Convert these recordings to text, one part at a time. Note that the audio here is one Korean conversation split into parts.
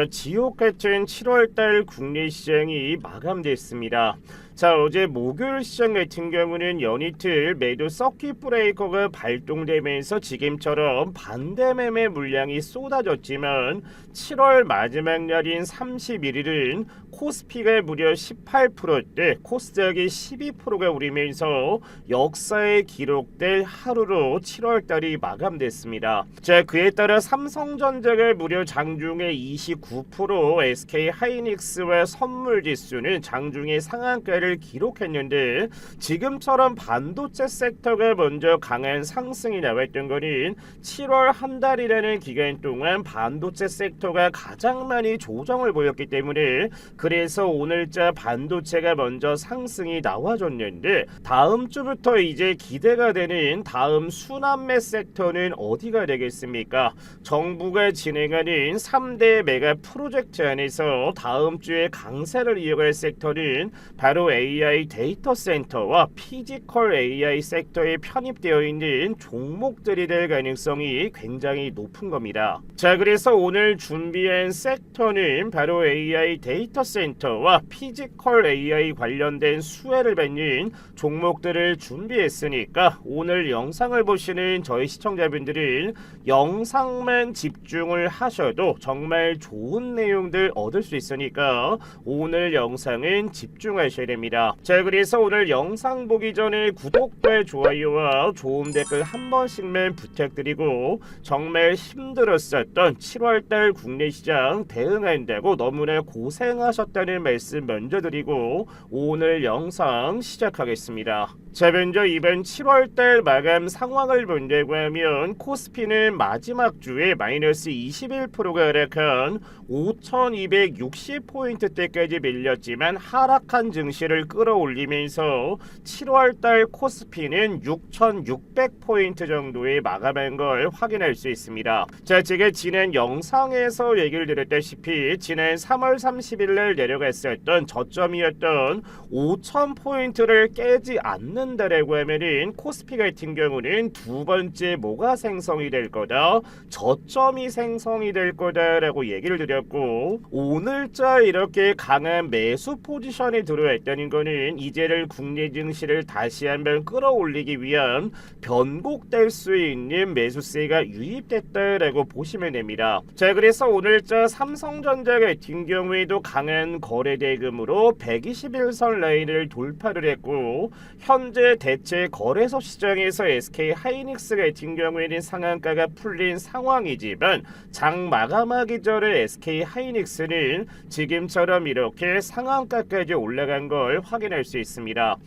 지옥 같은 7월달 국내 시장이 마감됐습니다. 어제 목요일 시장 같은 경우는 연이틀 매도 서킷 브레이커가 발동되면서 지금처럼 반대 매매 물량이 쏟아졌지만 7월 마지막 날인 31일은 코스피가 무려 18%대, 코스닥이 12%가 오르면서 역사에 기록될 하루로 7월달이 마감됐습니다. 그에 따라 삼성전자가 무려 장중에 29%, SK 하이닉스와 선물지수는 장중에 상한가를 기록했는데, 지금처럼 반도체 섹터가 먼저 강한 상승이 나왔던 것은 7월 한 달이라는 기간 동안 반도체 섹터가 가장 많이 조정을 보였기 때문에, 그래서 오늘자 반도체가 먼저 상승이 나와줬는데, 다음 주부터 이제 기대가 되는 다음 순환매 섹터는 어디가 되겠습니까? 정부가 진행하는 3대 메가 프로젝트 안에서 다음 주에 강세를 이어갈 섹터는 바로 AI 데이터 센터와 피지컬 AI 섹터에 편입되어 있는 종목들이 될 가능성이 굉장히 높은 겁니다. 그래서 오늘 준비한 섹터는 바로 AI 데이터 센터와 피지컬 AI 관련된 수혜를 받는 종목들을 준비했으니까 오늘 영상을 보시는 저희 시청자분들은 영상만 집중을 하셔도 정말 좋은 내용들 얻을 수 있으니까 오늘 영상은 집중하셔야 됩니다. 그래서 오늘 영상 보기 전에 구독과 좋아요와 좋은 댓글 한 번씩만 부탁드리고, 정말 힘들었었던 7월달 국내 시장 대응한다고 너무나 고생하셨다는 말씀 먼저 드리고 오늘 영상 시작하겠습니다. 먼저 이번 7월달 마감 상황을 본다고 하면 코스피는 마지막 주에 마이너스 21%가 하락한 5260포인트대까지 밀렸지만 하락한 증시를 끌어올리면서 7월달 코스피는 6600포인트 정도에 마감한 걸 확인할 수 있습니다. 제가 지난 영상에서 얘기를 드렸다시피 지난 3월 30일날 내려갔었던 저점이었던 5000포인트를 깨지 않는다라고 하면은 코스피 같은 경우는 두 번째 뭐가 생성이 될 거다, 저점이 생성이 될 거다라고 얘기를 드렸고, 오늘자 이렇게 강한 매수 포지션에 들어왔다는 거는 이제를 국내 증시를 다시 한번 끌어올리기 위한 변곡될 수 있는 매수세가 유입됐다라고 보시면 됩니다. 그래서 오늘자 삼성전자 같은 경우에도 강한 거래대금으로 121선 라인을 돌파를 했고, 현재 대체 거래소 시장에서 SK 하이닉스 같은 경우에는 상한가가 풀린 상황이지만 장 마감하기 전에 SK 하이닉스는 지금처럼 이렇게 상한가까지 올라간 걸 확인할 수 있습니다.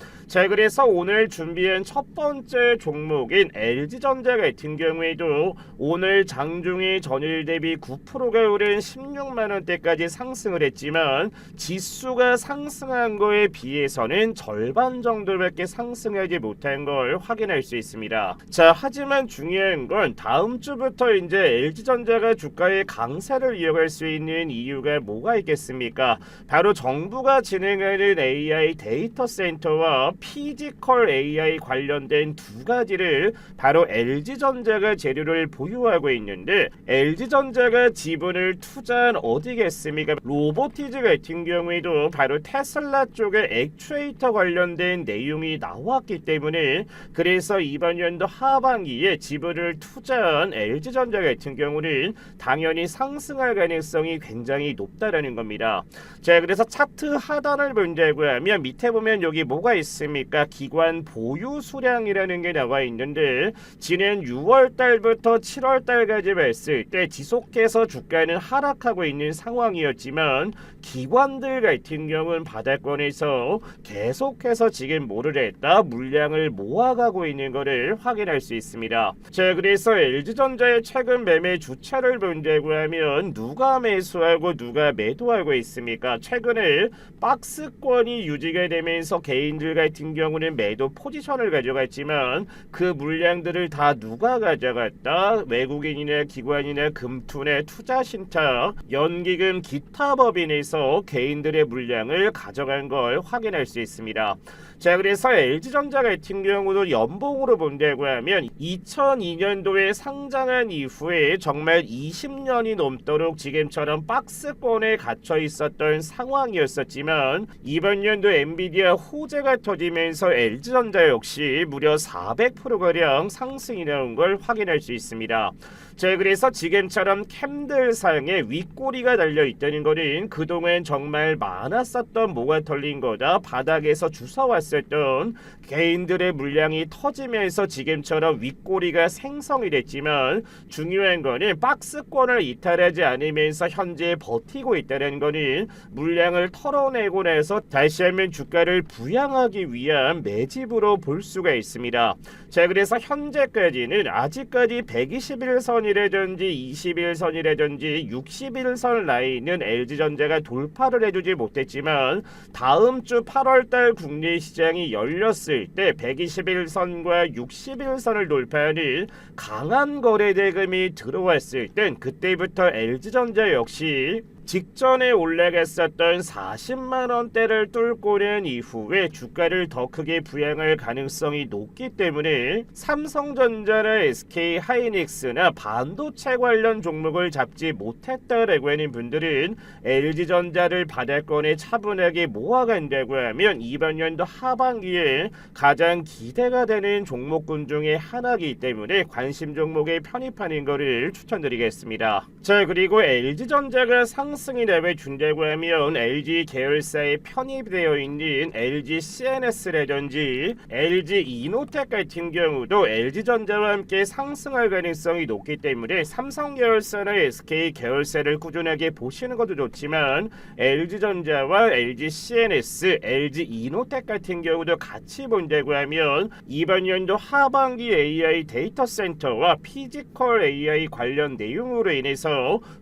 그래서 오늘 준비한 첫 번째 종목인 LG전자 같은 경우에도 오늘 장중에 전일 대비 9%가 오른 16만원대까지 상승을 했지만 지수가 상승한 거에 비해서는 절반 정도밖에 상승하지 못한 걸 확인할 수 있습니다. 하지만 중요한 건 다음 주부터 이제 LG전자가 주가의 강세를 이어갈 수 있는 이유가 뭐가 있겠습니까? 바로 정부가 진행하는 AI 데이터 센터와 피지컬 AI 관련된 두 가지를 바로 LG전자가 재료를 보유하고 있는데, LG전자가 지분을 투자한 어디겠습니까? 로보티즈 같은 경우에도 바로 테슬라 쪽에 액추에이터 관련된 내용이 나왔기 때문에, 그래서 이번 연도 하반기에 지분을 투자한 LG전자 같은 경우는 당연히 상승할 가능성이 굉장히 높다라는 겁니다. 그래서 차트 하단을 본다고 하면 밑에 보면 여기 뭐가 있습니까? 기관 보유 수량이라는 게 나와 있는데, 지난 6월달부터 7월달까지 봤을 때 지속해서 주가는 하락하고 있는 상황이었지만 기관들 같은 경우는 바닥권에서 계속해서 지금 뭐를 했다? 물량을 모아가고 있는 것을 확인할 수 있습니다. 그래서 LG전자의 최근 매매 주차를 본다고 하면 누가 매수하고 누가 매도하고 있습니까? 최근에 박스권이 유지가 되면서 개인들 같은 경우는 매도 포지션을 가져갔지만 그 물량들을 다 누가 가져갔다? 외국인이나 기관이나 금투나 투자신탁, 연기금, 기타 법인에서 개인들의 물량을 가져간 걸 확인할 수 있습니다. 자, 그래서 LG전자 같은 경우도 연봉으로 본다고 하면 2002년도에 상장한 이후에 정말 20년이 넘도록 지금처럼 박스권에 갇혀 있었던 상황이었었지만 이번 연도 엔비디아 호재가 터지면서 LG전자 역시 무려 400%가량 상승이 나온 걸 확인할 수 있습니다. 자, 그래서 지금처럼 캠들상에 윗꼬리가 달려있다는 거는 그동안 정말 많았었던 뭐가 털린 거다, 바닥에서 주워왔었던 개인들의 물량이 터지면서 지금처럼 윗꼬리가 생성이 됐지만 중요한 거는 박스권을 이탈하지 않으면서 현재 버티고 있다는 거는 물량을 털어내고 나서 다시 한번 주가를 부양하기 위한 매집으로 볼 수가 있습니다. 자, 그래서 현재까지는 아직까지 121선이라든지 21선이라든지 61선 라인은 LG전자가 돌파를 해주지 못했지만 다음 주 8월달 국내 시장이 열렸을 때 121선과 61선을 돌파하는 강한 거래 대금이 들어왔을 땐 그때부터 LG전자 역시 직전에 올라갔었던 40만원대를 뚫고 난 이후에 주가를 더 크게 부양할 가능성이 높기 때문에 삼성전자나 SK하이닉스나 반도체 관련 종목을 잡지 못했다라고 하는 분들은 LG전자를 바닥권에 차분하게 모아간다고 하면 이번 연도 하반기에 가장 기대가 되는 종목군 중에 하나이기 때문에 관심 종목에 편입하는 것을 추천드리겠습니다. 자, 그리고 LG전자가 상승이 내준다고 하면 LG 계열사에 편입되어 있는 LG CNS라든지 LG 이노텍 같은 경우도 LG전자와 함께 상승할 가능성이 높기 때문에 삼성 계열사나 SK 계열사를 꾸준하게 보시는 것도 좋지만 LG전자와 LG CNS, LG 이노텍 같은 경우도 같이 본다고 하면 이번 연도 하반기 AI 데이터 센터와 피지컬 AI 관련 내용으로 인해서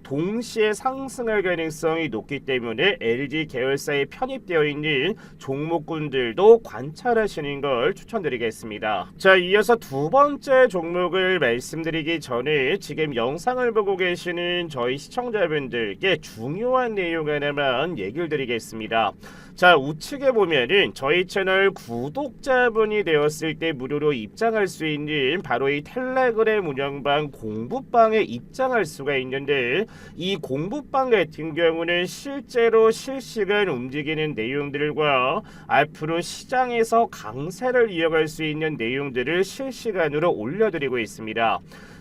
동시에 상승할 가능성이 높기 때문에 LG 계열사에 편입되어 있는 종목군들도 관찰하시는 걸 추천드리겠습니다. 자, 이어서 두 번째 종목을 말씀드리기 전에 지금 영상을 보고 계시는 저희 시청자분들께 중요한 내용 하나만 얘기를 드리겠습니다. 자, 우측에 보면은 저희 채널 구독자분이 되었을 때 무료로 입장할 수 있는 바로 이 텔레그램 운영방 공부방에 입장할 수가 있는데 이 공부방 같은 경우는 실제로 실시간 움직이는 내용들과 앞으로 시장에서 강세를 이어갈 수 있는 내용들을 실시간으로 올려드리고 있습니다.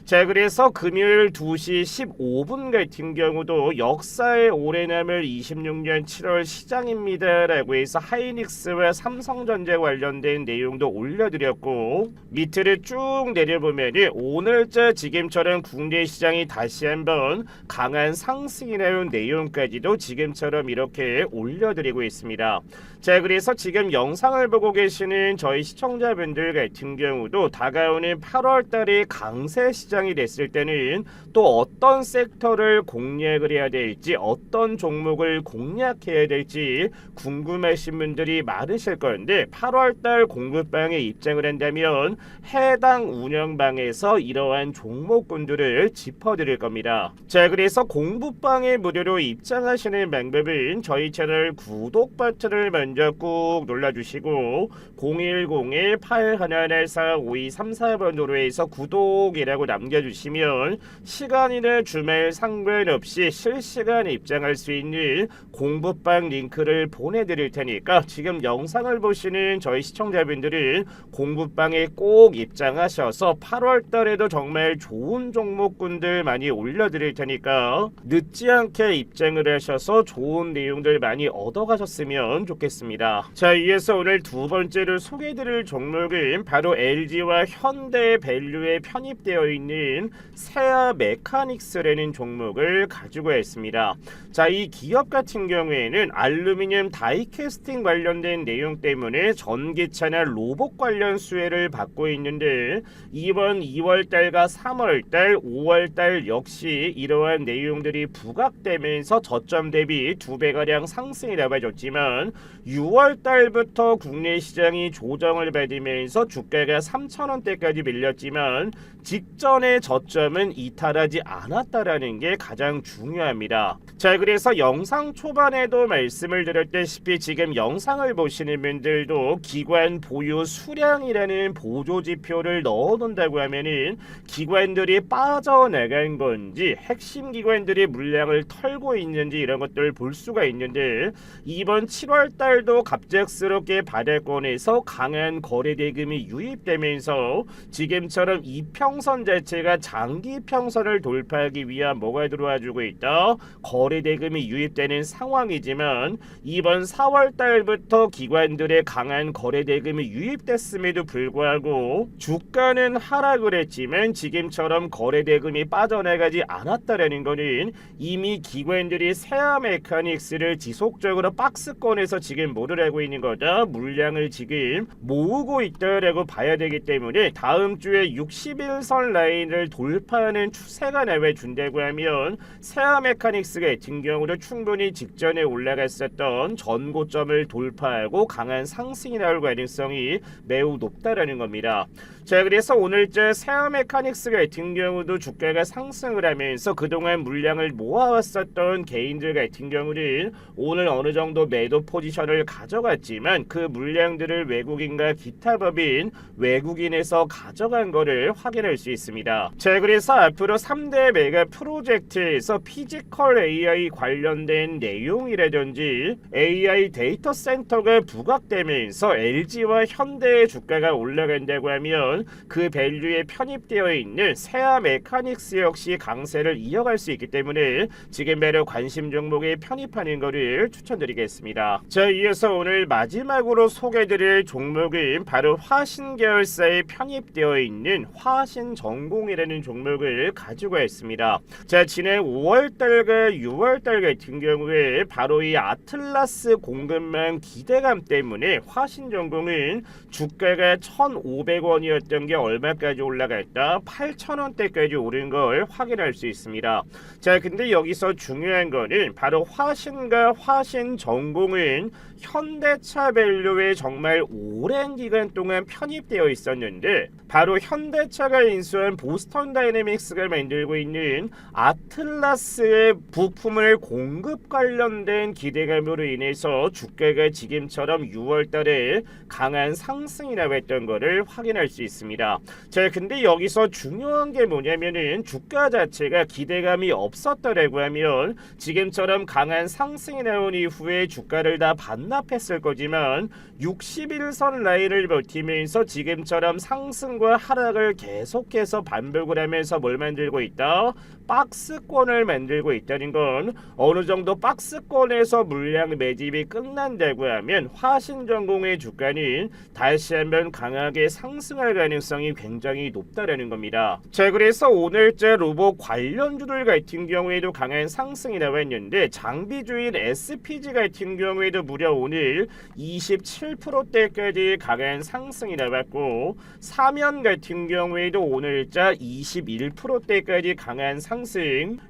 자, 그래서 금요일 2시 15분 같은 경우도 역사의 오래 남을 26년 7월 시장입니다 라고 해서 하이닉스와 삼성전자 관련된 내용도 올려드렸고 밑을 쭉 내려보면 오늘자 지금처럼 국내 시장이 다시 한번 강한 상승이 나온 내용까지도 지금처럼 이렇게 올려드리고 있습니다. 자, 그래서 지금 영상을 보고 계시는 저희 시청자분들 같은 경우도 다가오는 8월달에 강세 시장이 됐을 때는 또 어떤 섹터를 공략을 해야 될지 어떤 종목을 공략해야 될지 궁금하신 분들이 많으실 건데 8월달 공부방에 입장을 한다면 해당 운영방에서 이러한 종목군들을 짚어드릴 겁니다. 자, 그래서 공부방에 무료로 입장하시는 방법은 저희 채널 구독 버튼을 먼저 꾹 눌러주시고 010-8114-5234번으로 해서 구독이라고 남겨주시면 시간이나 주말 상관없이 실시간 입장할 수 있는 공부방 링크를 보내드릴 테니까 지금 영상을 보시는 저희 시청자분들은 공부방에 꼭 입장하셔서 8월달에도 정말 좋은 종목군들 많이 올려드릴 테니까 늦지 않게 입장을 하셔서 좋은 내용들 많이 얻어가셨으면 좋겠습니다. 자, 이어서 오늘 두 번째로 소개해드릴 종목은 바로 LG와 현대밸류에 편입되어 있는 세아 메카닉스라는 종목을 가지고 있습니다. 자, 이 기업 같은 경우에는 알루미늄 다이캐스팅 관련된 내용 때문에 전기차나 로봇 관련 수혜를 받고 있는데 이번 2월달과 3월달, 5월달 역시 이러한 내용들이 부각되면서 저점 대비 2배가량 상승이 나와줬지만 6월달부터 국내 시장이 조정을 받으면서 주가가 3,000원대까지 밀렸지만 직전 직전의 저점은 이탈하지 않았다라는 게 가장 중요합니다. 자, 그래서 영상 초반에도 말씀을 드렸다시피 지금 영상을 보시는 분들도 기관 보유 수량이라는 보조 지표를 넣어놓는다고 하면은 기관들이 빠져나간 건지 핵심 기관들이 물량을 털고 있는지 이런 것들을 볼 수가 있는데, 이번 7월 달도 갑작스럽게 바닥권에서 강한 거래 대금이 유입되면서 지금처럼 이평선 자체가 장기 평선을 돌파하기 위한 뭐가 들어와주고 있다? 거래 대금이 유입되는 상황이지만, 이번 4월 달부터 기관들의 강한 거래 대금이 유입됐음에도 불구하고 주가는 하락을 했지만 지금처럼 거래 대금이 빠져나가지 않았다라는 것은 이미 기관들이 세아 메카닉스를 지속적으로 박스권에서 지금 뭐를 하고 있는 거다? 물량을 지금 모으고 있다라고 봐야 되기 때문에 다음 주에 60일선 라인을 돌파하는 추세가 나와준다고 하면 세아 메카닉스 같은 경우도 충분히 직전에 올라갔었던 전고점을 돌파하고 강한 상승이 나올 가능성이 매우 높다라는 겁니다. 자, 그래서 오늘자 세아 메카닉스 같은 경우도 주가가 상승을 하면서 그동안 물량을 모아왔었던 개인들 같은 경우는 오늘 어느 정도 매도 포지션을 가져갔지만 그 물량들을 외국인과 기타 법인 외국인에서 가져간 거를 확인할 수 있습니다. 자, 그래서 앞으로 3대 메가 프로젝트에서 피지컬 AI 관련된 내용이라든지 AI 데이터 센터가 부각되면서 LG와 현대의 주가가 올라간다고 하면 그 밸류에 편입되어 있는 세아 메카닉스 역시 강세를 이어갈 수 있기 때문에 지금 매력 관심 종목에 편입하는 것을 추천드리겠습니다. 자, 이어서 오늘 마지막으로 소개드릴 종목은 바로 화신 계열사에 편입되어 있는 화신전공이라는 종목을 가지고 있습니다. 자, 지난 5월달과 6월달 같은 경우에 바로 이 아틀라스 공급망 기대감 때문에 화신전공은 주가가 1,500원이었던 게 얼마까지 올라갔다? 8,000원대까지 오른 걸 확인할 수 있습니다. 자, 근데 여기서 중요한 거는 바로 화신과 화신전공은 현대차 밸류에 정말 오랜 기간 동안 편입되어 있었는데, 바로 현대차가 인수한 보스턴 다이내믹스가 만들고 있는 아틀라스의 부품을 공급 관련된 기대감으로 인해서 주가가 지금처럼 6월달에 강한 상승이 나왔던 것을 확인할 수 있습니다. 자, 근데 여기서 중요한 게 뭐냐면은 주가 자체가 기대감이 없었더라고 하면 지금처럼 강한 상승이 나온 이후에 주가를 다 반납했을 거지만 61선 라인을 버티면서 지금처럼 상승과 하락을 계속해서 반복을 하면서 뭘 만들고 있다? 박스권을 만들고 있다는 건 어느 정도 박스권에서 물량 매집이 끝난다고 하면 화신전공의 주가는 다시 한번 강하게 상승할 가능성이 굉장히 높다라는 겁니다. 자, 그래서 오늘자 로봇 관련주들 같은 경우에도 강한 상승이 나왔는데, 장비주인 SPG 같은 경우에도 무려 오늘 27%대까지 강한 상승이 나왔고, 사면 같은 경우에도 오늘자 21%대까지 강한 상승,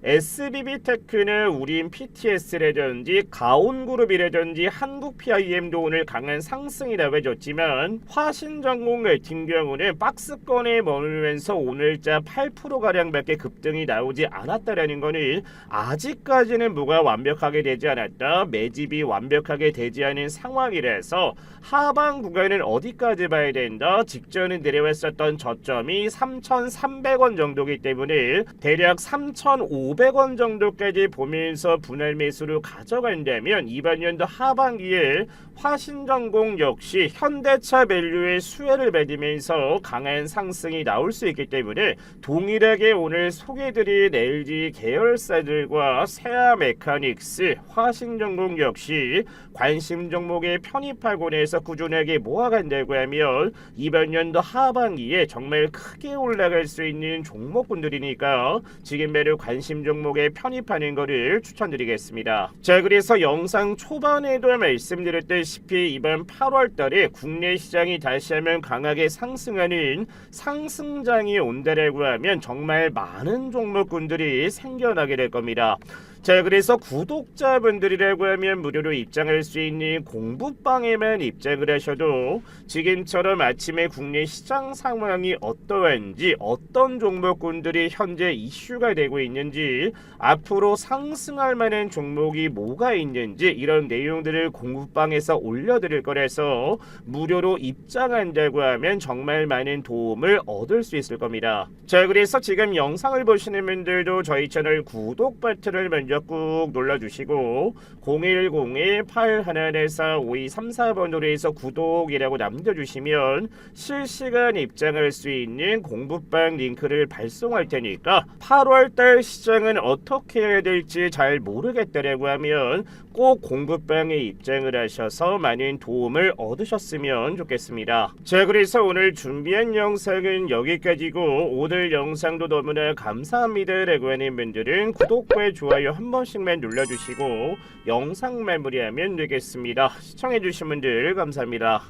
SBB테크는 우린 PTS라든지 가온그룹이라든지 한국 PIM도 오늘 강한 상승이 나와줬지만, 화신전공 같은 경우는 박스권에 머물면서 오늘자 8%가량밖에 급등이 나오지 않았다라는 거는 아직까지는 뭐가 완벽하게 되지 않았다, 매집이 완벽하게 되지 않은 상황이라서 하방 구간은 어디까지 봐야 된다? 직전에 내려왔었던 저점이 3,300원 정도이기 때문에 대략 3,500원 정도까지 보면서 분할 매수를 가져간다면 이번 연도 하반기에 화신전공 역시 현대차 밸류의 수혜를 받으면서 강한 상승이 나올 수 있기 때문에 동일하게 오늘 소개드린 LG 계열사들과 세아 메카닉스, 화신전공 역시 관심 종목에 편입하고 내서 꾸준하게 모아간다고 하면 이번 연도 하반기에 정말 크게 올라갈 수 있는 종목군들이니까 지금 매력 관심 종목에 편입하는 것을 추천드리겠습니다. 자, 그래서 영상 초반에도 말씀드렸다시피 이번 8월달에 국내 시장이 다시 한번 강하게 상승하는 상승장이 온다라고 하면 정말 많은 종목군들이 생겨나게 될 겁니다. 자, 그래서 구독자분들이라고 하면 무료로 입장할 수 있는 공부방에만 입장을 하셔도 지금처럼 아침에 국내 시장 상황이 어떠한지, 어떤 종목군들이 현재 이슈가 되고 있는지, 앞으로 상승할 만한 종목이 뭐가 있는지 이런 내용들을 공부방에서 올려드릴 거라서 무료로 입장한다고 하면 정말 많은 도움을 얻을 수 있을 겁니다. 자, 그래서 지금 영상을 보시는 분들도 저희 채널 구독 버튼을 먼저 꾹 눌러주시고 010-8114-5234번으로 해서 구독이라고 남겨주시면 실시간 입장할 수 있는 공부방 링크를 발송할 테니까 8월달 시장은 어떻게 해야 될지 잘 모르겠다라고 하면 꼭 공부방에 입장을 하셔서 많은 도움을 얻으셨으면 좋겠습니다. 자, 그래서 오늘 준비한 영상은 여기까지고 오늘 영상도 너무나 감사합니다라고 하는 분들은 구독과 좋아요 한 번씩만 눌러주시고 영상 마무리하면 되겠습니다. 시청해주신 분들 감사합니다.